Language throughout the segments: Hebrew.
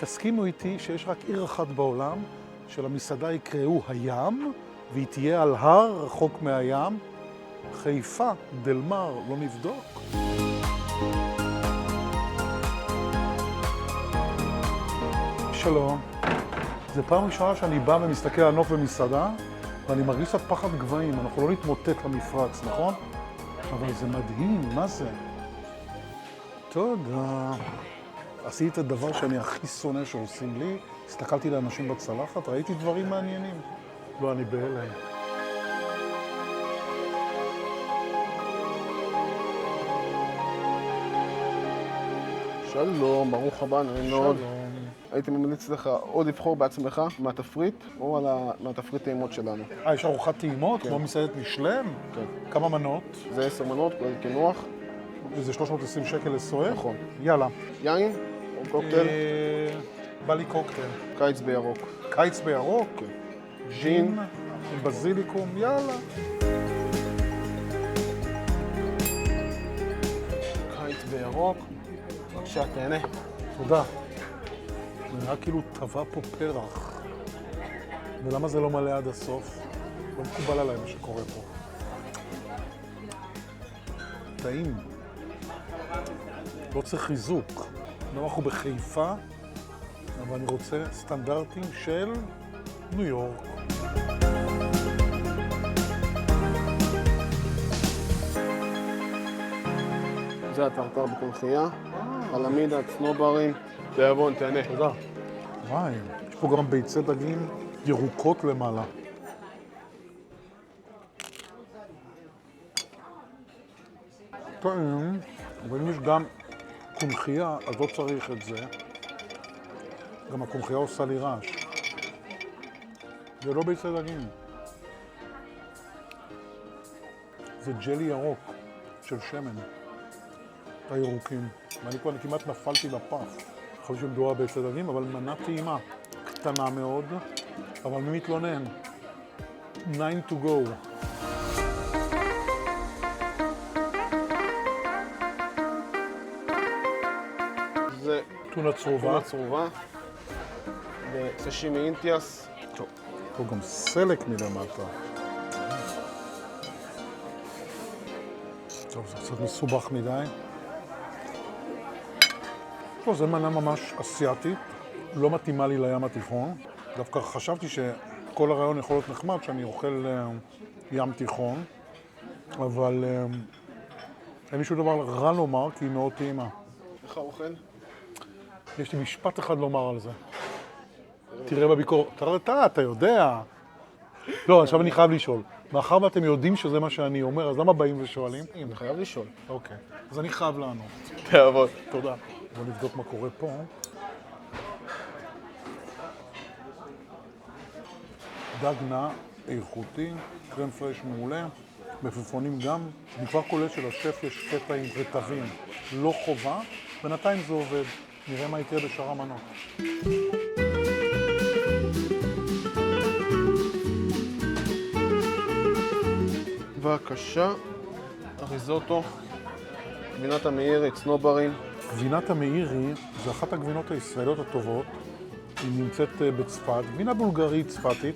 תסכימו איתי שיש רק עיר אחת בעולם שלמסעדה יקראו הים, והיא תהיה על הר רחוק מהים. חיפה, דלמר, לא נבדוק? שלום. זו פעם ראשונה שאני בא ומסתכל על נוף במסעדה, ואני מרגיש קצת פחד גבהים. אנחנו לא נתמוטט למפרץ, נכון? אבל זה מדהים, מה זה? תודה. עשיתי את הדבר שאני הכי שונא שעושים לי, הסתכלתי לאנשים בצלחת, ראיתי דברים מעניינים. לא, אני בהלם. שלום, ברוך הבא, נעים מאוד. שלום. הייתי ממליץ לך או לבחור בעצמך מהתפריט, או מהתפריט טעימות שלנו. יש ארוחת טעימות, כמו מסעדת משלם? כן. כמה מנות? זה 10 מנות, כולל קינוח. וזה 320 שקל לסוער? נכון. יאללה. יין או קוקטייל? בא לי קוקטייל. קיץ בירוק. קיץ בירוק? כן. ג'ין עם בזיליקום, יאללה. קיץ בירוק. בבקשה, תהנה. תודה. זה נראה כאילו טבע פה פרח. ולמה זה לא מלא עד הסוף? לא מקובל עליי מה שקורה פה. טעים. לא צריך חיזוק. אנחנו בחיפה, אבל אני רוצה סטנדרטים של ניו יורק. זה הטרטר בקונחייה. חלמידה, צנוברים. תיאבון, תהנה. תודה. וואי, יש פה גם ביצי דגים ירוקות למעלה. טעים, אבל אם יש גם קונחייה, אז לא צריך את זה. גם הקונחייה עושה לי רעש. זה לא ביצי דגים. זה ג'לי ירוק של שמן. הירוקים. ואני כבר כמעט נפלתי לפח. חושב שמדובר ביצי דגים, אבל מנה טעימה. קטנה מאוד, אבל מי מתלונן? 9 to go. זה טונה צרובה. טונה צרובה. וסשימי אינטיאס. טוב, פה גם סלק מלמטה. טוב, זה קצת מסובך מדי. טוב, זו מנה ממש אסיאתית, לא מתאימה לי לים התיכון. דווקא חשבתי שכל הרעיון יכול להיות נחמד שאני אוכל ים תיכון, אבל אין לי שום דבר רע לומר כי היא מאוד טעימה. איך האוכל? יש לי משפט אחד לומר על זה. תראה בביקורת. אתה יודע. לא, עכשיו אני חייב לשאול. מאחר ואתם יודעים שזה מה שאני אומר, אז למה באים ושואלים? אני חייב לשאול. אוקיי. אז אני חייב לענות. תיאבון. תודה. בואו נבדוק מה קורה פה. דג נע, איכותי, קרם פרש מעולה, מפפונים גם. אני כבר קולט שלשף יש קטע עם רטבים. לא חובה, בינתיים זה עובד. נראה מה יקרה בשאר המנות. בבקשה, הריזוטו, גבינת המאירי, צנוברים. גבינת המאירי זה אחת הגבינות הישראליות הטובות. היא נמצאת בצפת, גבינה בולגרית צפתית.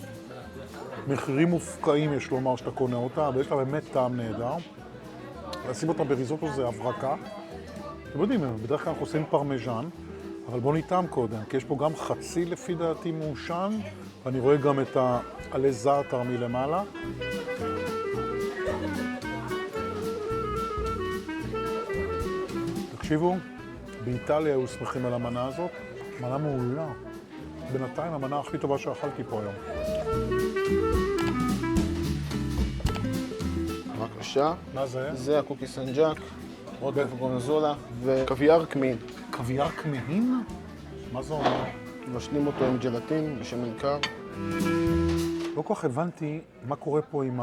מחירים מופקעים יש לומר שאתה קונה אותה, אבל יש לה באמת טעם נהדר. לשים אותה בריזוטו זה הברקה. אתם יודעים, בדרך כלל אנחנו עושים פרמיז'ן, אבל בואו נטעם קודם, כי יש פה גם חצי לפי דעתי מעושן, ואני רואה גם את העלי זעתר מלמעלה. תקשיבו, באיטליה היו שמחים על המנה הזאת, מנה מעולה. בינתיים המנה הכי טובה שאכלתי פה היום. בבקשה. מה זה? זה הקוקי סנג'ק, עוד גורנזולה וקוויאר כמהין. קוויאר כמהין? מה זה אומר? מבשלים אותו עם ג'לטין בשמן קר. לא כל כך הבנתי מה קורה פה עם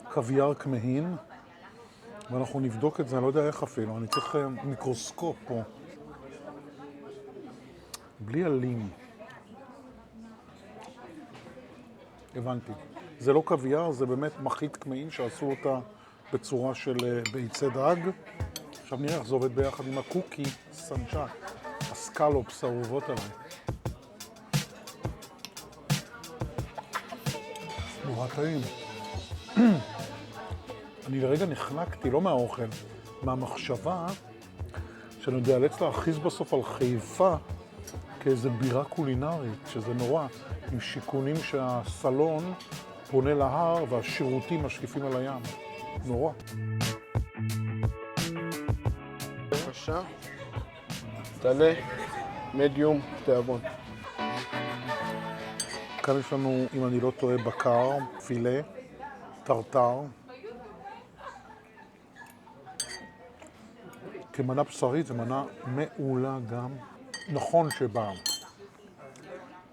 הקוויאר כמהין, ואנחנו נבדוק את זה, אני לא יודע איך אפילו, אני צריך מיקרוסקופ פה. בלי עלים. הבנתי. זה לא קוויאר, זה באמת מחית כמהין שעשו אותה בצורה של ביצי דג. עכשיו נראה איך זה עובד ביחד עם הקוקי סנג'ק. סקלופס אהובות עליי. נורא טעים. אני לרגע נחנקתי, לא מהאוכל, מהמחשבה שאני יודע, אאלץ להכריז בסוף על חיפה כאיזה בירה קולינרית, שזה נורא, עם שיכונים שהסלון פונה להר והשירותים משקיפים על הים. נורא. בבקשה. תעלה, מדיום, תיאבון. כאן יש לנו, אם אני לא טועה, בקר, פילה, טרטר. כמנה בשרית זו מנה מעולה גם. נכון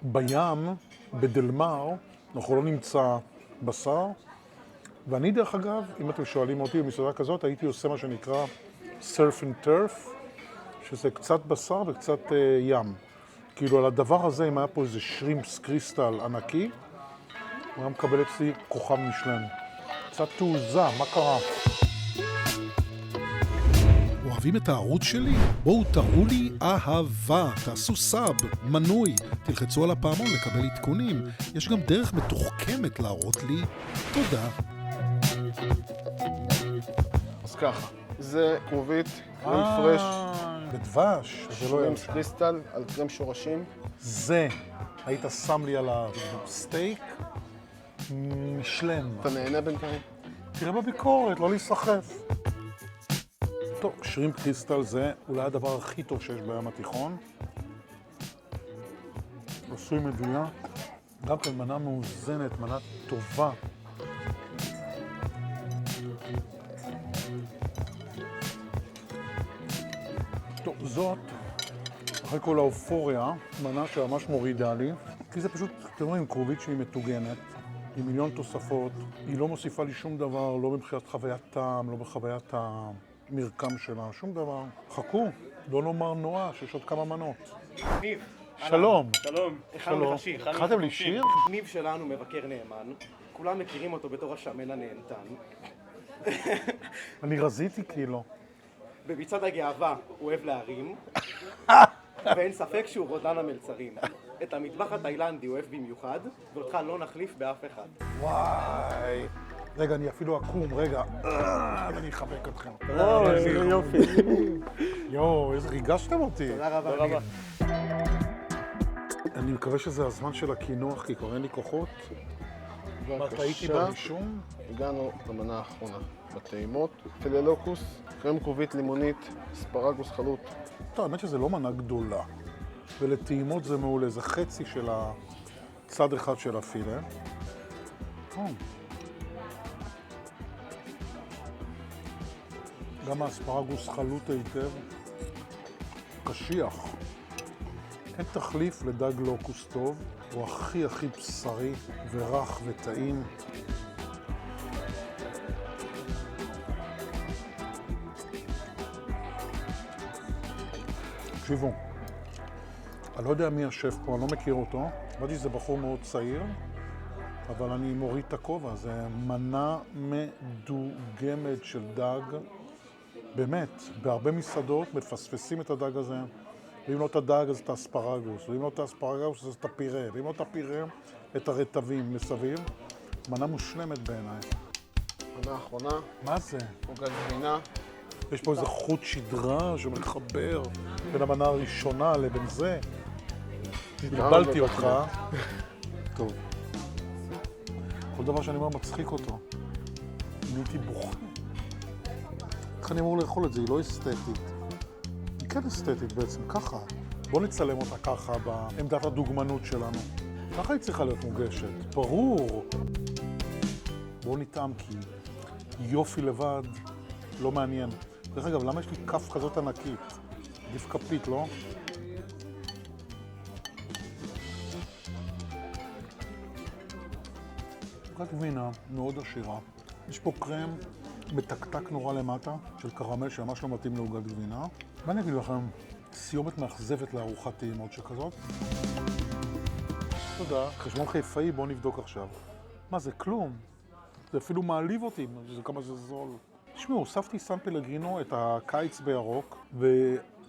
בים, בדלמר, אנחנו לא נמצא בשר. ואני דרך אגב, אם אתם שואלים אותי במסעדה כזאת, הייתי עושה מה שנקרא surf and turf, שזה קצת בשר וקצת ים. כאילו על הדבר הזה, אם היה פה איזה שרימפס קריסטל ענקי, הוא היה מקבל אצלי כוכב משלן. קצת תעוזה, מה קרה? אוהבים את הערוץ שלי? בואו תראו לי אהבה, תעשו סאב, מנוי, תלחצו על הפעמון לקבל עדכונים. יש גם דרך מתוחכמת להראות לי תודה. אז ככה, זה כרובית, קרם פרש, בדבש, זה לא שרימפס קריסטל, על קרם שורשים. זה, היית שם לי על הסטייק, משלן. אתה נהנה בינתיים? תראה בביקורת, לא להיסחף. טוב, שרימפ קריסטל זה אולי הדבר הכי טוב שיש בים התיכון. עשוי מדויק, גם כן מנה מאוזנת, מנה טובה. טוב, זאת, אחרי כל האופוריה, מנה שממש מורידה לי, כי זה פשוט, אתם רואים, כרובית שהיא מטוגנת, עם מיליון תוספות, היא לא מוסיפה לי שום דבר, לא מבחינת חוויית טעם, לא בחוויית המרקם שלה, שום דבר. חכו, לא נאמר נועה, שיש עוד כמה מנות. ניב. שלום. שלום. הכנו לך שיר. הכנתם לי שיר? ניב שלנו מבקר נאמן, כולם מכירים אותו בתור השמן הנהנתן. אני רזיתי כאילו. במצעד הגאווה הוא אוהב להרים, ואין ספק שהוא רודן המלצרים. את המטבח התאילנדי הוא אוהב במיוחד, ואותך לא נחליף באף אחד. וואי. רגע, אני אפילו אקום, רגע. אני אחבק אתכם. איזה יופי. יואו, איזה ריגשתם אותי. תודה רבה. אני מקווה שזה הזמן של הקינוח, כי כבר אין לי כוחות. טעיתי ברישום. הגענו למנה האחרונה, בטעימות, פילה לוקוס, קרם כרובית לימונית, אספרגוס חלוט. טוב, האמת שזה לא מנה גדולה, ולטעימות זה מעולה, זה חצי של הצד אחד של הפילה. גם האספרגוס חלוט היטב, קשיח. אין תחליף לדג לוקוס טוב, הוא הכי בשרי ורך וטעים. תקשיבו, אני לא יודע מי השף פה, אני לא מכיר אותו. אמרתי שזה בחור מאוד צעיר, אבל אני מוריד את הכובע. זה מנה מדוגמת של דג. באמת, בהרבה מסעדות מפספסים את הדג הזה. ואם לא את הדג, אז את האספרגוס. ואם לא את האספרגוס, אז את הפירה. ואם לא את הפירה, את הרטבים מסביב. מנה מושלמת בעיניי. מנה האחרונה, מה זה? עוגת גבינה. יש פה איזה חוט שדרה שמחבר בין המנה הראשונה לבין זה. התבלבלתי אותך. טוב. כל דבר שאני אומר מצחיק אותו. נהייתי בוכה. איך אני אמור לאכול את זה? היא לא אסתטית. היא כן אסתטית בעצם, ככה. בוא נצלם אותה ככה בעמדת הדוגמנות שלנו. ככה היא צריכה להיות מוגשת. ברור. בוא נטעם, כי יופי לבד לא מעניין. דרך אגב, למה יש לי כף כזאת ענקית? עדיף כפית, לא? עוגת גבינה מאוד עשירה. יש פה קרם מתקתק נורא למטה של קרמל שממש לא מתאים לעוגת גבינה. ואני אגיד לכם, סיומת מאכזבת לארוחת טעימות שכזאת. תודה. חשבון חיפאי, בואו נבדוק עכשיו. מה זה? כלום. זה אפילו מעליב אותי, זה כמה זה זול. תשמעו, הוספתי סן פלגרינו את הקיץ בירוק,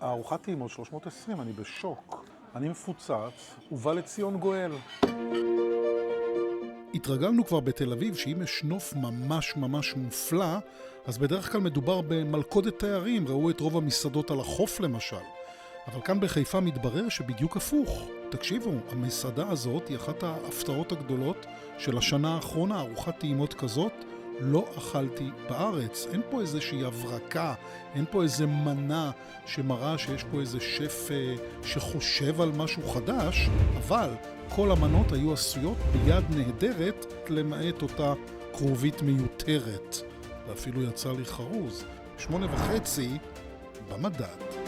הארוחת טעימות 320, אני בשוק. אני מפוצץ, ובא לציון גואל. התרגלנו כבר בתל אביב שאם יש נוף ממש ממש מופלא, אז בדרך כלל מדובר במלכודת תיירים, ראו את רוב המסעדות על החוף למשל. אבל כאן בחיפה מתברר שבדיוק הפוך. תקשיבו, המסעדה הזאת היא אחת ההפתעות הגדולות של השנה האחרונה, ארוחת טעימות כזאת לא אכלתי בארץ. אין פה איזושהי הברקה, אין פה איזה מנה שמראה שיש פה איזה שף שחושב על משהו חדש, אבל כל המנות היו עשויות ביד נהדרת, למעט אותה קרובית מיותרת. ואפילו יצא לי חרוז. 8.5 במדד.